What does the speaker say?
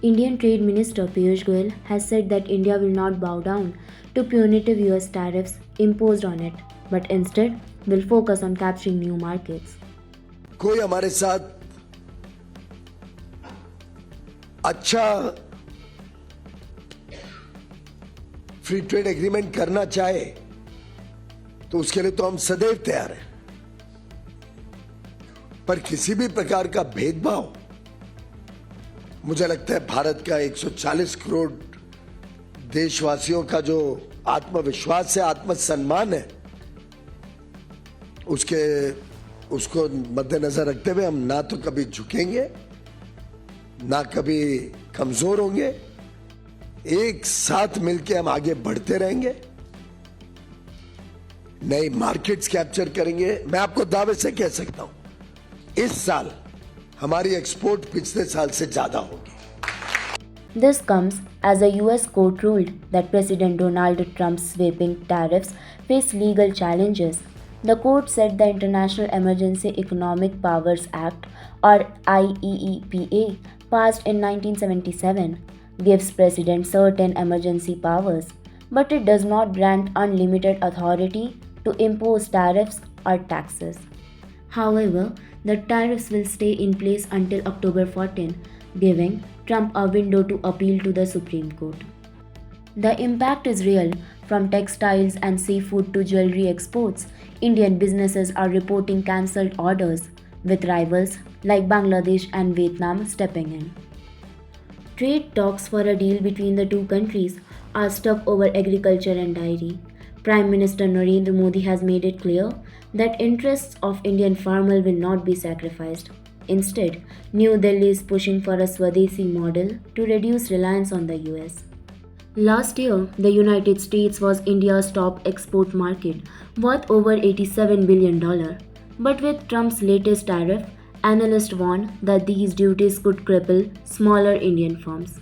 Indian Trade Minister Piyush Goyal has said that India will not bow down to punitive US tariffs imposed on it, but instead will focus on capturing new markets. कोई हमारे साथ अच्छा free trade agreement करना चाहे तो उसके लिए तो हम सदैव तैयार हैं, पर किसी भी प्रकार का भेदभाव मुझे लगता है भारत का 140 करोड़ देशवासियों का जो आत्मविश्वास है, आत्मसम्मान है, उसको मद्देनजर रखते हुए हम ना तो कभी झुकेंगे ना कभी कमजोर होंगे। एक साथ मिलकर हम आगे बढ़ते रहेंगे, नई मार्केट्स कैप्चर करेंगे। मैं आपको दावे से कह सकता हूं इस साल हमारी एक्सपोर्ट पिछले साल से ज्यादा होगी। This comes as a US court ruled that President Donald Trump's sweeping tariffs face legal challenges. The court said the International Emergency Economic Powers Act, or IEEPA, passed in 1977, gives President certain emergency powers, but it does not grant unlimited authority to impose tariffs or taxes. However, the tariffs will stay in place until October 14, giving Trump a window to appeal to the Supreme Court. The impact is real. From textiles and seafood to jewelry exports, Indian businesses are reporting cancelled orders, with rivals like Bangladesh and Vietnam stepping in. Trade talks for a deal between the two countries are stuck over agriculture and dairy. Prime Minister Narendra Modi has made it clear that interests of Indian farmers will not be sacrificed. Instead, New Delhi is pushing for a Swadeshi model to reduce reliance on the US. Last year, the United States was India's top export market, worth over $87 billion. But with Trump's latest tariff, analysts warn that these duties could cripple smaller Indian firms.